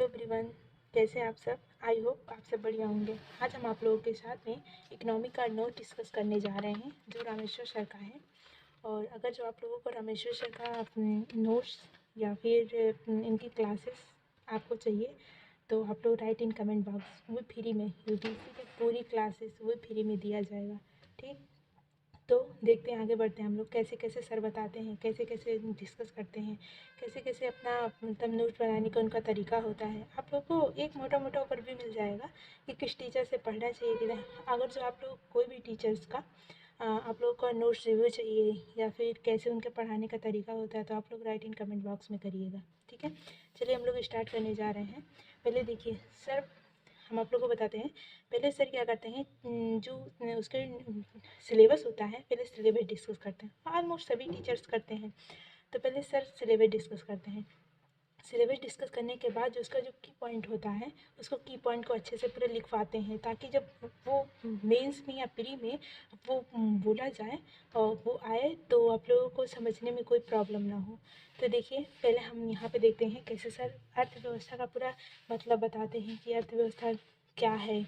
Hello everyone, कैसे हैं आप सब। आई होप आप सब बढ़िया होंगे। आज हम आप लोगों के साथ में इकोनॉमी का नोट डिस्कस करने जा रहे हैं जो रामेश्वर सर का है। और अगर जो आप लोगों को रामेश्वर सर का नोट्स या फिर इनकी क्लासेस आपको चाहिए तो आप लोग राइट इन कमेंट बॉक्स, वो फ्री में यूटीसी की पूरी क्लासेस वो फ्री में दिया जाएगा। ठीक, तो देखते हैं, आगे बढ़ते हैं। हम लोग कैसे कैसे सर बताते हैं, कैसे कैसे डिस्कस करते हैं, कैसे कैसे अपना मतलब नोट बनाने का उनका तरीका होता है। आप लोग को एक मोटा मोटा ओवरव्यू मिल जाएगा कि किस टीचर से पढ़ना चाहिए कि नहीं। अगर जो आप लोग कोई भी टीचर्स का आप लोग का नोट्स रिव्यू चाहिए या फिर कैसे उनके पढ़ाने का तरीका होता है तो आप लोग राइट इन कमेंट बॉक्स में करिएगा। ठीक है, चलिए हम लोग स्टार्ट करने जा रहे हैं। पहले देखिए सर, हम आप लोगों को बताते हैं। पहले सर क्या करते हैं, जो उसके सिलेबस होता है पहले सिलेबस डिस्कस करते हैं। ऑलमोस्ट सभी टीचर्स करते हैं। तो पहले सर सिलेबस डिस्कस करते हैं। सिलेबस डिस्कस करने के बाद जो उसका जो की पॉइंट होता है उसको की पॉइंट को अच्छे से पूरा लिखवाते हैं, ताकि जब वो मेंस में या प्री में वो बोला जाए और वो आए तो आप लोगों को समझने में कोई प्रॉब्लम ना हो। तो देखिए, पहले हम यहाँ पे देखते हैं कैसे सर अर्थव्यवस्था का पूरा मतलब बताते हैं कि अर्थव्यवस्था क्या है,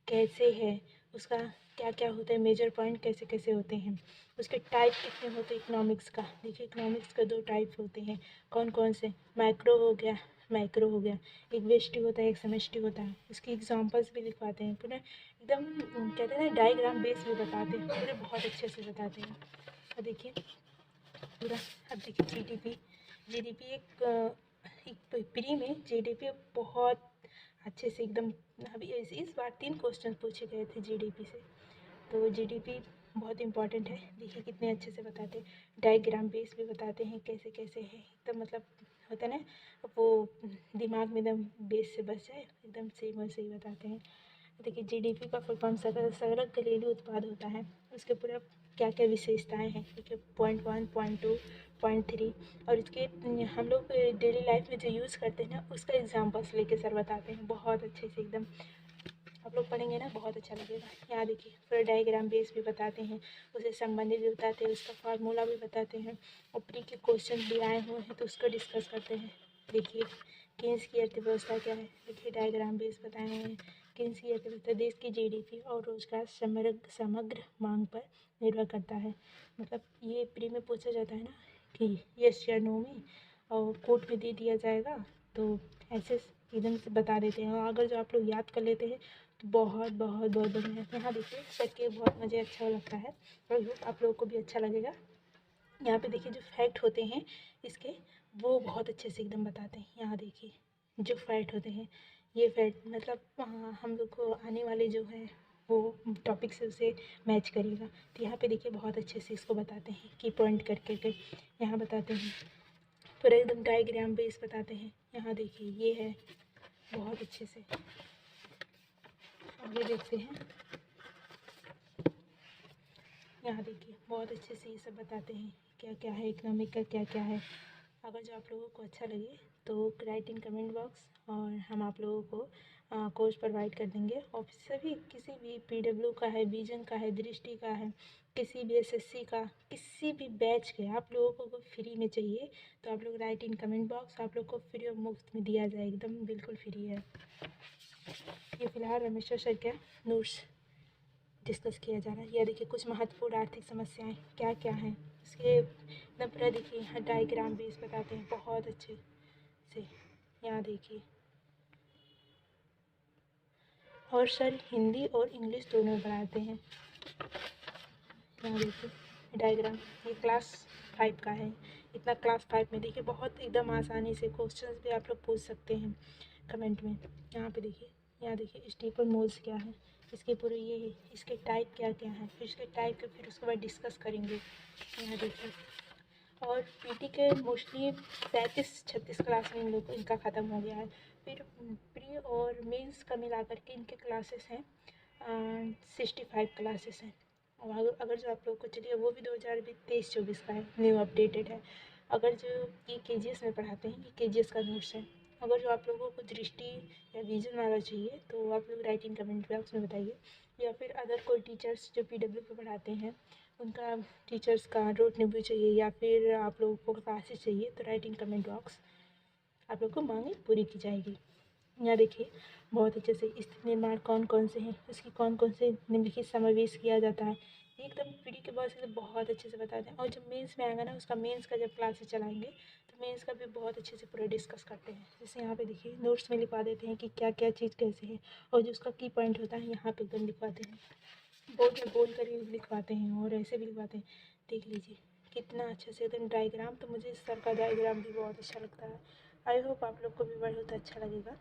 कैसे है, उसका क्या क्या होता है, मेजर पॉइंट कैसे कैसे होते हैं, उसके टाइप कितने होते हैं इकोनॉमिक्स का। देखिए इकोनॉमिक्स के 2 टाइप होते हैं। कौन कौन से, मैक्रो हो गया, माइक्रो हो गया। एक व्यष्टि होता है, एक समष्टि होता है। उसकी एग्जांपल्स भी लिखवाते हैं पूरा एकदम, कहते हैं ना डायग्राम बेस भी बताते हैं, पूरे बहुत अच्छे से बताते हैं। और देखिए पूरा, अब देखिए जीडीपी एक प्री में जीडीपी बहुत अच्छे से एकदम, अभी इस बार 3 क्वेश्चन पूछे गए थे जीडीपी से। तो जीडीपी बहुत इम्पॉर्टेंट है। देखिए कितने अच्छे से बताते हैं, डायग्राम बेस भी बताते हैं कैसे कैसे है एकदम, मतलब होता है ना वो दिमाग में एकदम बेस से बस जाए, एकदम सेम वैसे ही बताते हैं। देखिए जीडीपी का फुल फॉर्म सकल घरेलू उत्पाद होता है। उसके पूरा क्या क्या विशेषताएं हैं, देखिए पॉइंट 1, पॉइंट 2, पॉइंट 3। और इसके हम लोग डेली लाइफ में जो यूज़ करते हैं ना उसका एग्जाम्पल्स लेके सर बताते हैं बहुत अच्छे से एकदम। आप लोग पढ़ेंगे ना बहुत अच्छा लगेगा। यहाँ देखिए पूरा डायग्राम बेस भी बताते हैं, उसे संबंधित भी बताते हैं, उसका फार्मूला भी बताते हैं, और प्री के क्वेश्चन भी आए हुए हैं तो उसका डिस्कस करते हैं। देखिए केन्स की अर्थव्यवस्था क्या है, देखिए डायग्राम बेस बताए हुए हैं। केन्स की अर्थव्यवस्था देश की जीडीपी और रोजगार समग्र मांग पर निर्भर करता है। मतलब ये प्री में पूछा जाता है ना कि यस या नो में, और कोर्ट में दे दिया जाएगा तो ऐसे एकदम से बता देते हैं। और अगर जो आप लोग याद कर लेते हैं तो बहुत बहुत बहुत बढ़िया है। यहाँ देखिए सर के बहुत मुझे अच्छा लगता है और होप आप लोगों को भी अच्छा लगेगा। यहाँ पे देखिए जो फैक्ट होते हैं इसके, वो बहुत अच्छे से एकदम बताते हैं। यहाँ देखिए जो फैक्ट होते हैं, ये फैक्ट मतलब हम लोग को आने वाले जो है वो टॉपिक से उसे मैच करेगा। तो यहाँ पे देखिए बहुत अच्छे से इसको बताते हैं की पॉइंट करके यहाँ बताते हैं, पूरा एकदम डायग्राम बेस बताते हैं। यहाँ देखिए ये है बहुत अच्छे से। आगे देखते हैं, यहाँ देखिए बहुत अच्छे से ये सब बताते हैं क्या क्या है इकोनॉमिक का, क्या क्या है। अगर जो आप लोगों को अच्छा लगे तो राइट इन कमेंट बॉक्स, और हम आप लोगों को कोर्स प्रोवाइड कर देंगे। और सभी किसी भी पीडब्ल्यू का है, विजन का है, दृष्टि का है, किसी भी एसएससी का, किसी भी बैच के आप लोगों को फ्री में चाहिए तो आप लोग राइट इन कमेंट बॉक्स, आप लोग को फ्री ऑफ मुफ्त में दिया जाए, एकदम बिल्कुल फ्री है। ये फिलहाल रामेश्वर सर के नोट्स डिस्कस किया जा रहा है। यह देखिए कुछ महत्वपूर्ण आर्थिक समस्याएं क्या क्या हैं, इसके एकदम पूरा देखिए यहाँ डायग्राम बेस बताते हैं बहुत अच्छे से। यहाँ देखिए, और सर हिंदी और इंग्लिश दोनों पढ़ाते हैं। यहाँ देखिए डायग्राम, ये क्लास 5 का है। इतना क्लास 5 में देखिए बहुत एकदम आसानी से क्वेश्चंस भी आप लोग पूछ सकते हैं कमेंट में। यहाँ पे देखिए, यहाँ देखिए स्टीपर मोल्स क्या है, इसके पूरे ये है, इसके टाइप क्या क्या है, फिर इसके टाइप के फिर उसके बाद डिस्कस करेंगे। यहाँ देखिए, और पीटी के मोस्टली 35-36 क्लास में इन लोग इनका ख़त्म हो गया है। फिर प्री और मेंस का मिला करके इनके क्लासेस हैं 65 क्लासेस हैं। और अगर जो आप लोग को चलिए वो भी 2023-24 का है, न्यू अपडेटेड है। अगर जो ये केजीएस में पढ़ाते हैं, ये केजीएस का नोट्स है। अगर जो आप लोगों को दृष्टि या विजन वाला चाहिए तो आप लोग राइट इन कमेंट बॉक्स में बताइए, या फिर अदर कोई टीचर्स जो पीडब्ल्यू पे पढ़ाते हैं उनका टीचर्स का रोड रिव्यू चाहिए, या फिर आप लोगों को क्लासेस चाहिए तो राइट इन कमेंट बॉक्स, आप लोग को मांगे पूरी की जाएगी। यहाँ देखिए बहुत अच्छे से स्थिति निर्माण कौन कौन से हैं, उसकी कौन कौन से निम्नलिखित समावेश किया जाता है, एकदम पीढ़ी के बहुत से बहुत अच्छे से बताते हैं। और जब मेंस में आएगा ना, उसका मेंस का जब क्लासेस चलाएंगे तो मेंस का भी बहुत अच्छे से पूरा डिस्कस करते हैं। जैसे यहाँ पे देखिए नोट्स में लिखवा देते हैं कि क्या क्या चीज़ कैसे है, और जो उसका की पॉइंट होता है यहाँ पे एकदम लिखवाते हैं, बोर्ड में बोल कर ही लिखवाते हैं और ऐसे भी लिखवाते हैं। देख लीजिए कितना अच्छा से एकदम डायग्राम, तो मुझे इस सर का डायग्राम भी बहुत अच्छा लगता है। आई होप आप लोग को भी बहुत अच्छा लगेगा।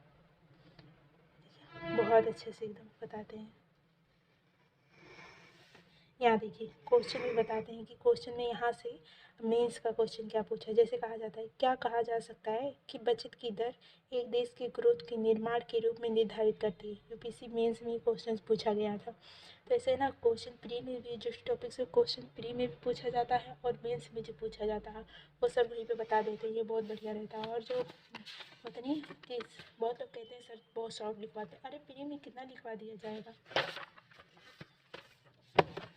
बहुत अच्छे से एकदम बताते हैं। यहाँ देखिए क्वेश्चन भी बताते हैं कि क्वेश्चन में यहाँ से मेंस का क्वेश्चन क्या पूछा है। जैसे कहा जाता है, क्या कहा जा सकता है कि बचत की दर एक देश के ग्रोथ के निर्माण के रूप में निर्धारित करती है। यूपीएससी मेंस में क्वेश्चन पूछा गया था। तो ऐसे ना क्वेश्चन प्री में भी जो टॉपिक से क्वेश्चन प्री में भी पूछा जाता है और मेंस में जो पूछा जाता है वो सब वहीं पे बता देते हैं। ये बहुत बढ़िया रहता है। और जो पता नहीं कि बहुत लोग कहते हैं सर बहुत शॉर्ट लिखवाते हैं, अरे प्री में कितना लिखवा दिया जाएगा।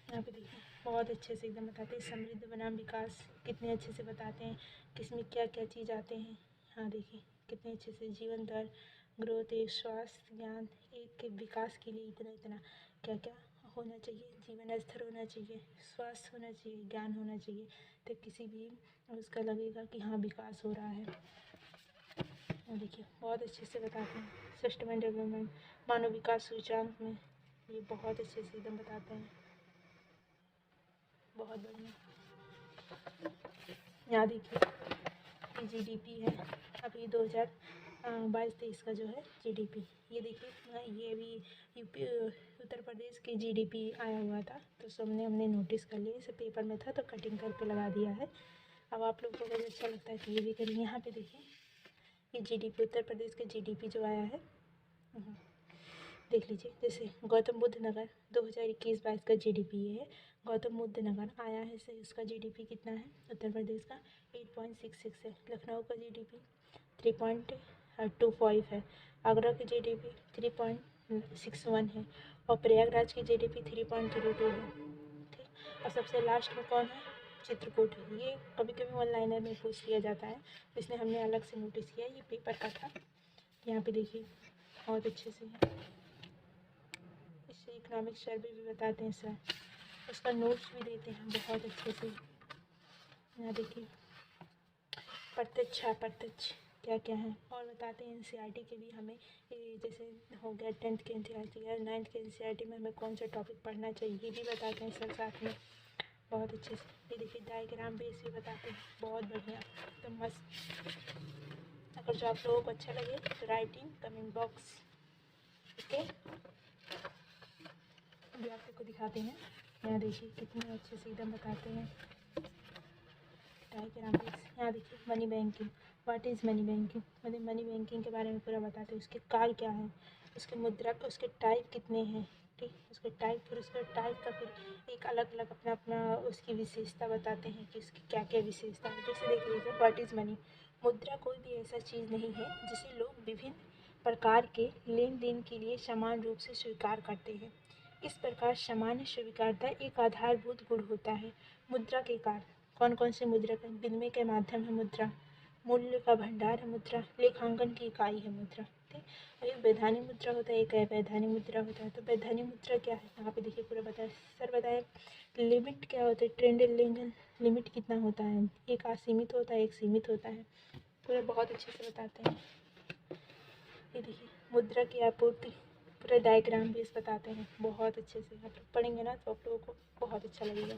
यहाँ पे देखिए बहुत अच्छे से एकदम बताते हैं। समृद्ध बनाम विकास कितने अच्छे से बताते हैं, किसमें क्या क्या चीज़ आते हैं। हाँ देखिए कितने अच्छे से जीवन दर, ग्रोथ, एक स्वास्थ्य, ज्ञान, एक के विकास के लिए इतना इतना क्या क्या होना चाहिए, जीवन स्तर होना चाहिए, स्वास्थ्य होना चाहिए, ज्ञान होना चाहिए, तो किसी भी उसका लगेगा कि हाँ विकास हो रहा है। देखिए बहुत अच्छे से बताते हैं। सस्टेनेबल डेवलपमेंट, मानव विकास सूचकांक में ये बहुत अच्छे से एकदम बताते हैं। बहुत बढ़िया। यहाँ देखिए जीडीपी है अभी 2022-23 का जो है जीडीपी। ये देखिए ये भी यूपी उत्तर प्रदेश की जीडीपी आया हुआ था, तो सबने हमने नोटिस कर लिया। इसे पेपर में था तो कटिंग करके लगा दिया है। अब आप लोगों को अगर अच्छा लगता है तो ये भी करिए। यहाँ पे देखिए ये जीडीपी उत्तर प्रदेश के जीडीपी जो आया है देख लीजिए। जैसे गौतम बुद्ध नगर 2021-22 का जीडीपी ये है। गौतम बुद्ध नगर आया है से उसका जीडीपी कितना है उत्तर प्रदेश का 8.66 है। लखनऊ का जीडीपी 3.25 है। आगरा की जीडीपी 3.61 है और प्रयागराज की जीडीपी 3.02 है। ठीक। और सबसे लास्ट में कौन है, चित्रकूट है। ये कभी कभी ऑनलाइनर में पूछ लिया जाता है, इसलिए हमने अलग से नोटिस किया। ये पेपर का था। यहाँ पे देखिए बहुत अच्छे से इससे इकोनॉमिक सर्वे भी बताते हैं सर, उसका नोट्स भी देते हैं बहुत अच्छे से। यहाँ देखिए प्रत्यक्ष अप्रत्यक्ष क्या क्या है और बताते हैं। एनसीईआरटी के भी हमें जैसे हो गया 10th के एनसीईआरटी या 9th के एनसीईआरटी में हमें कौन सा टॉपिक पढ़ना चाहिए ये भी बताते हैं सर साथ में बहुत अच्छे से। ये देखिए डायग्राम बेस भी बताते हैं बहुत बढ़िया तो मस्त। अगर जो आप लोगों को अच्छा लगे तो राइटिंग कमेंट बॉक्स। ओके अभी आप लोग को दिखाते हैं। यहाँ देखिए कितने अच्छे से एकदम बताते हैं डायग्राम बेस। यहाँ देखिए money banking, what is money banking, मतलब मनी बैंकिंग के बारे में पूरा बताते हैं। उसके कार्य क्या है, उसके मुद्रा, उसके टाइप कितने हैं, ठीक, उसके टाइप, फिर उसके टाइप का फिर एक अलग अलग अपना अपना उसकी विशेषता बताते हैं कि उसकी क्या क्या विशेषता है। जैसे देख लीजिए व्हाट इज़ मनी, मुद्रा कोई भी ऐसा चीज़ नहीं है जिसे लोग विभिन्न प्रकार के लेन देन के लिए समान रूप से स्वीकार करते हैं। इस प्रकार सामान्य स्वीकार्यता एक आधारभूत गुण होता है। मुद्रा के कार्य कौन कौन से मुद्रा का विनिमय के माध्यम है मुद्रा, मूल्य का भंडार है मुद्रा, लेखांकन की इकाई है मुद्रा। ठीक, और एक वैधानिक मुद्रा होता है, एक अवैधानिक मुद्रा होता है। तो वैधानिक मुद्रा क्या है यहाँ पे देखिए पूरा बताया सर। बताए लिमिट क्या होता है, ट्रेंड लेंजन लिमिट कितना होता है, एक असीमित होता है एक सीमित होता है, पूरा बहुत अच्छे से बताते हैं। ये देखिए मुद्रा की आपूर्ति पूरा डायग्राम बेस बताते हैं बहुत अच्छे से। आप लोग पढ़ेंगे ना तो आप लोगों को बहुत अच्छा लगेगा।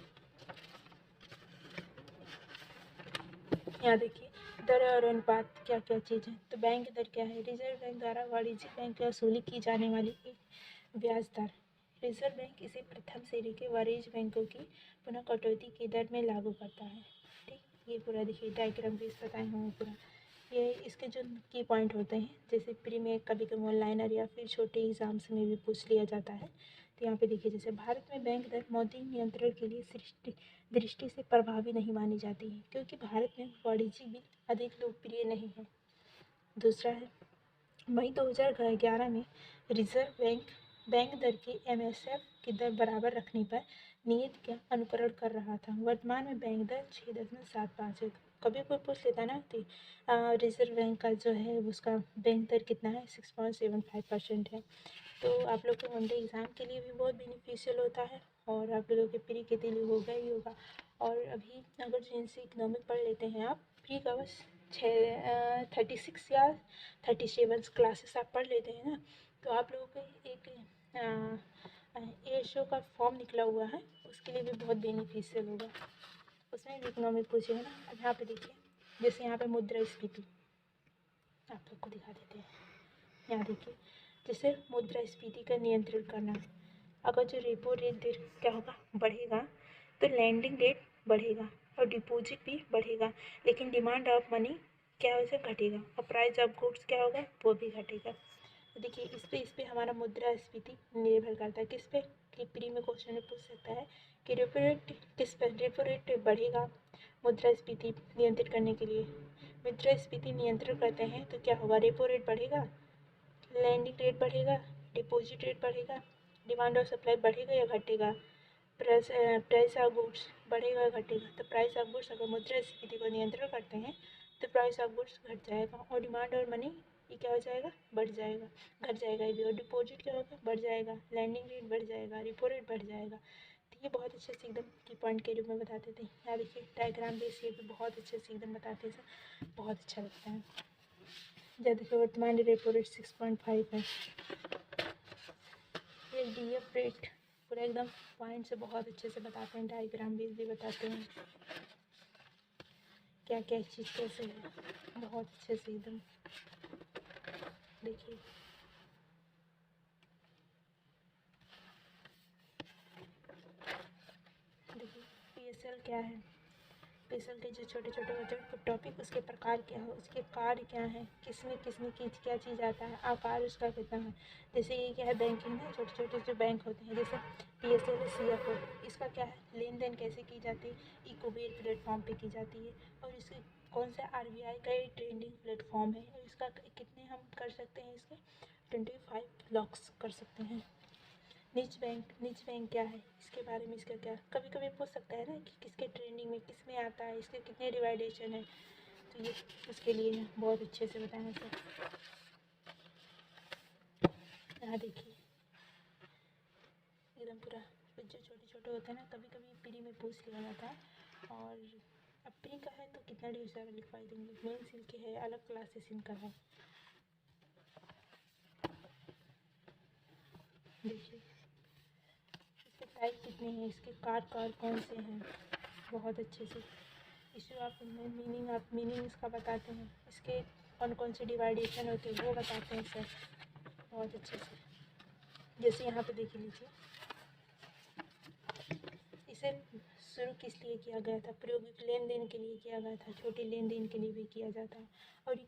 यहाँ देखिए दर और अनुपात क्या क्या चीज़ है। तो बैंक दर क्या है, रिजर्व बैंक द्वारा वाणिज्यिक बैंक की वसूली की जाने वाली एक ब्याज दर। रिजर्व बैंक इसे प्रथम श्रेणी के वाणिज्य बैंकों की पुनः कटौती की दर में लागू करता है। ठीक, ये पूरा देखिए डायग्राम बेस बताए हुए पूरा। ये इसके जो की पॉइंट होते हैं जैसे प्री में कभी कभी ऑनलाइनर या फिर छोटे एग्जाम्स में भी पूछ लिया जाता है। तो यहाँ पे देखिए जैसे भारत में बैंक दर मौद्रिक नियंत्रण के लिए दृष्टि से प्रभावी नहीं मानी जाती है क्योंकि भारत में वाणिज्यिक बिल अधिक लोकप्रिय नहीं है। दूसरा है मई 2011 में रिजर्व बैंक बैंक दर की एमएसएफ की दर बराबर रखने पर नीति का अनुकरण कर रहा था। वर्तमान में बैंक दर 6.75 है। कभी कोई पूछ लेता ना कि रिजर्व बैंक का जो है उसका बैंक दर कितना है, 6.75% है। तो आप लोग को वनडे एग्ज़ाम के लिए भी बहुत बेनिफिशियल होता है और आप लोगों के प्री के लिए होगा ही होगा। और अभी अगर जिनसे इकोनॉमिक पढ़ लेते हैं आप, प्री का बस 36 या 37 क्लासेस आप पढ़ लेते हैं ना, तो आप लोगों को एक एशो का फॉर्म निकला हुआ है, उसके लिए भी बहुत बेनिफिशियल होगा। उसमें भी इकोनॉमिक पूछेगा ना। अब यहाँ पे देखिए, जैसे यहाँ पे मुद्रास्फीति आप लोग को दिखा देते हैं। यहाँ देखिए, जैसे मुद्रास्फीति का नियंत्रण करना, अगर जो रेपो रेट दर क्या होगा, बढ़ेगा, तो लैंडिंग रेट बढ़ेगा और डिपॉजिट भी बढ़ेगा, लेकिन डिमांड ऑफ मनी क्या हो जाए, घटेगा, और प्राइस ऑफ गुड्स क्या होगा, वो भी घटेगा। तो देखिए, इस पे हमारा मुद्रास्फीति निर्भर करता है। किस पे, कि प्री में क्वेश्चन में पूछ सकता है कि रेपो रेट किस पर, रेपो रेट बढ़ेगा मुद्रास्फीति नियंत्रित करने के लिए। मुद्रास्फीति नियंत्रण करते हैं तो क्या होगा, रेपो रेट बढ़ेगा, लैंडिंग रेट बढ़ेगा, डिपॉजिट रेट बढ़ेगा, डिमांड और सप्लाई बढ़ेगा या घटेगा, प्राइस ऑफ गुड्स बढ़ेगा या घटेगा। तो प्राइस ऑफ गुड्स, अगर मुद्रास्फीति को नियंत्रण करते हैं तो प्राइस ऑफ गुड्स घट जाएगा, और डिमांड और मनी ये क्या हो जाएगा, बढ़ जाएगा, घट जाएगा ये भी, और डिपॉजिट क्या होगा, बढ़ जाएगा, लैंडिंग रेट बढ़ जाएगा, रेपो रेट बढ़ जाएगा। तो ये बहुत अच्छे से एकदम की पॉइंट के रूप में बताते थे। यहाँ देखिए डायग्राम बेस ये भी बहुत अच्छे से एकदम बताते थे, बहुत अच्छा लगता है। जब देखिए वर्तमान रेपो रेट 6.5 है, ये डीएफ रेट पूरा एकदम पॉइंट से बहुत अच्छे से बताते हैं, डायग्राम बेस भी बताते हैं क्या क्या चीज़ कैसे है, बहुत अच्छे से एकदम। देखिए पीएसएल क्या है, पीएसएल के जो छोटे छोटे होते हैं टॉपिक, उसके प्रकार क्या है, उसके कार्य क्या है, किसमें किसमें क्या चीज़ आता है, आकार उसका कितना है। जैसे ये क्या है, बैंकिंग है, छोटे छोटे जो बैंक होते हैं, जैसे पीएसएल है, सीएफओ, इसका क्या है, लेन देन कैसे की जाती है, इकोबेर प्लेटफॉर्म पे की जाती है, और इसके कौन सा आरबीआई का ये ट्रेंडिंग प्लेटफॉर्म है, और इसका कितने हम कर सकते हैं, इसके 25 लॉक्स कर सकते हैं। निज बैंक क्या है, इसके बारे में, इसका क्या, कभी कभी पूछ सकता है ना कि किसके ट्रेंडिंग में, किस में आता है, इसके कितने डिवाइडेशन है, तो ये उसके लिए है, बहुत अच्छे से बताया सर। यहाँ देखिए एकदम पूरा जो छोटे छोटे होते हैं ना, कभी कभी प्री में पूछ लिया जाता है, और अब प्री का है तो कितना ड्यूसर लिखवा देंगे, मेन सिल के है, अलग क्लासेस इनका है। देखिए इसके टाइप कितने हैं, इसके कार कौन से हैं, बहुत अच्छे से इशू आप मीनिंग इसका बताते हैं, इसके कौन कौन से डिवाइडेशन होते हैं वो बताते हैं सर, बहुत अच्छे से। जैसे यहाँ पे देख लीजिए, इसे शुरू किस लिए किया गया था, प्रायोगिक लेन देन के लिए किया गया था, छोटे लेन देन के लिए भी किया जाता है, और ये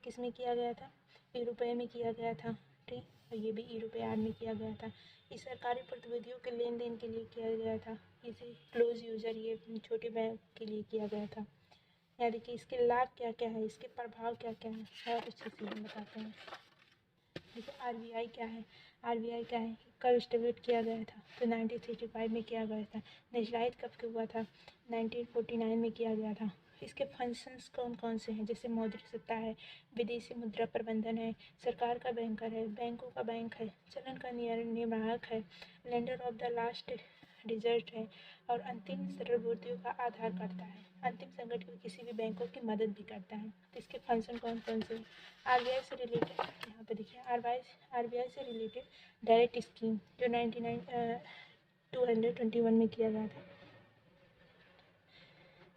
किस में किया गया था, रुपये में किया गया था, ठीक, और ये भी रुपये में किया गया था। इस सरकारी प्रतिनिधियों के लेन देन के लिए किया गया था, इसे क्लोज यूजर ये छोटे बैंक के लिए किया गया था। यहाँ देखिए इसके लाभ क्या क्या है, इसके प्रभाव क्या क्या है, बहुत अच्छे से हम बताते हैं। देखिए आरबीआई क्या है, आरबीआई क्या है, कब इस्टेब्लिश किया गया था, तो 1935 में किया गया था। नेशनलाइज कब हुआ था, 1949 में किया गया था। इसके फंक्शंस कौन कौन से हैं, जैसे मौद्रिक सत्ता है, विदेशी मुद्रा प्रबंधन है, सरकार का बैंकर है, बैंकों का बैंक है, चलन का निर्णायक है, lender of the last result है, और अंतिम सर्वभूतियों का आधार करता है, अंतिम संगठन किसी भी बैंकों की मदद भी करता है। तो इसके फंक्शन कौन कौन से हैं, आरबीआई से रिलेटेड, यहाँ पे देखिए आरबीआई से रिलेटेड डायरेक्ट स्कीम जो 221 में किया गया था।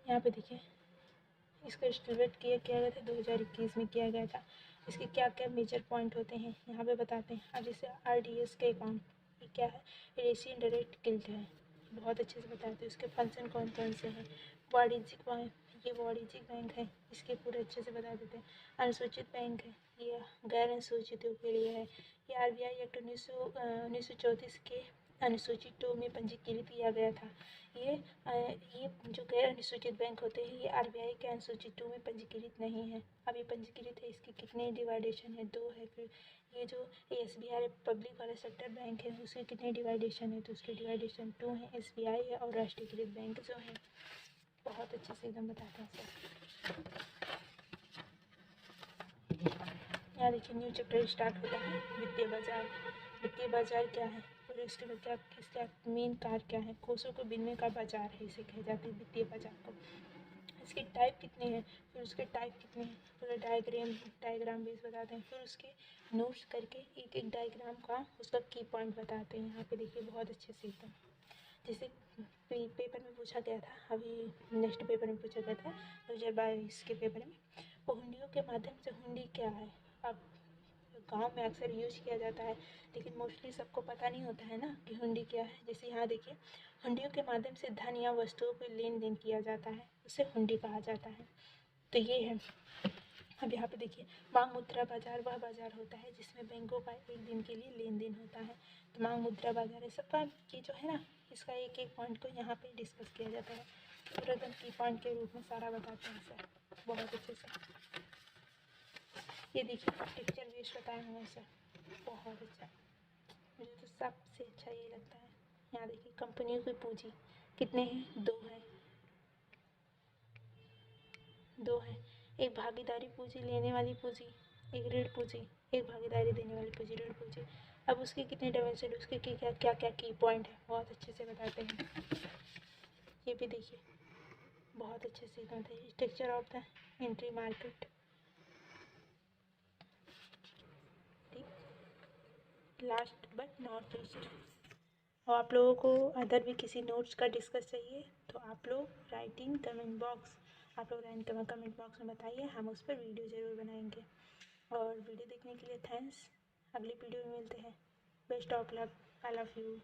यहाँ पे देखिए इसका इस्टेब्लिश किया गया था 2021 में किया गया था। इसके क्या क्या मेजर पॉइंट होते हैं यहाँ पे बताते हैं। अब जैसे आरडीएस के अकाउंट, ये क्या है, रेसिडेंट डायरेक्ट गिल्ड है, बहुत अच्छे से बताते हैं। इसके फंक्शन कौन कौन से हैं, वाणिज्यिक बैंक, ये वाणिज्यिक बैंक है, इसके पूरे अच्छे से बता देते हैं। अनुसूचित बैंक है, ये गैर अनुसूचितों के लिए है। ये आरबीआई एक्ट 1934 के अनुसूचित 2 में पंजीकृत किया गया था। ये जो गैर अनुसूचित बैंक होते हैं, ये आरबीआई के अनुसूचित 2 में पंजीकृत नहीं है। अब ये पंजीकृत है, इसके कितने डिवाइडेशन है, 2 है। फिर ये जो एसबीआई पब्लिक वाला सेक्टर बैंक है, उसके कितने डिवाइडेशन है, तो उसके डिवाइडेशन 2 है, एसबीआई है, और राष्ट्रीयकृत बैंक जो है, बहुत अच्छे से एकदम बताते हैं सर। यहाँ देखिए न्यू चैप्टर स्टार्ट होता है, वित्तीय बाजार। वित्तीय बाजार क्या है और इसके मतलब इसका मेन कार्य क्या है? कोषों को विनिमय का बाजार है, इसे कहे जाते हैं वित्तीय बाजार को। इसके टाइप कितने हैं, फिर उसके टाइप कितने हैं, पूरा डायग्राम बेस बताते हैं, फिर उसके नोट्स करके एक एक डायग्राम का उसका की पॉइंट बताते हैं। यहाँ पे देखिए बहुत अच्छे से एकदम जैसे पेपर में पूछा गया था, अभी नेक्स्ट पेपर में पूछा गया था 2022 के पेपर में, हुंडियों के माध्यम से। हुंडी क्या है? अब गांव में अक्सर यूज किया जाता है, लेकिन मोस्टली सबको पता नहीं होता है ना कि हुंडी क्या है। जैसे यहाँ देखिए, हुंडियों के माध्यम से धन या वस्तुओं को लेन देन किया जाता है, उसे हुंडी कहा जाता है। तो ये है। अब यहाँ पे देखिए, मांग मुद्रा बाजार वह बाजार होता है जिसमें बैंकों का एक दिन के लिए लेन देन होता है। तो मांग मुद्रा बाजार है सबका, ये जो है ना, इसका एक एक पॉइंट को यहाँ पे डिस्कस किया जाता है, पूरा एकदम की पॉइंट के रूप में सारा बताते हैं सर, बहुत अच्छे से। ये देखिए टेक्सचर बेस बताया हुआ है सर, बहुत अच्छा। मुझे तो सबसे अच्छा ये लगता है। यहाँ देखिए कंपनियों की पूंजी कितने हैं? दो है। एक भागीदारी पूंजी लेने वाली पूंजी, एक ऋण पूंजी, एक भागीदारी देने वाली पूंजी ऋण पूंजी। अब उसके कितने डायमेंशन, उसके क्या क्या क्या की पॉइंट है, बहुत अच्छे से बताते हैं। ये भी देखिए बहुत अच्छे से बताते हैं। Structure of the entry market, ठीक। लास्ट बट नॉट लीस्ट, और आप लोगों को अदर भी किसी नोट्स का डिस्कस चाहिए तो आप लोग राइट इन कमेंट बॉक्स, आप लोग कमेंट बॉक्स में बताइए, हम उस पर वीडियो ज़रूर बनाएंगे। और वीडियो देखने के लिए थैंक्स। अगली वीडियो में मिलते हैं। Best of luck, I love you.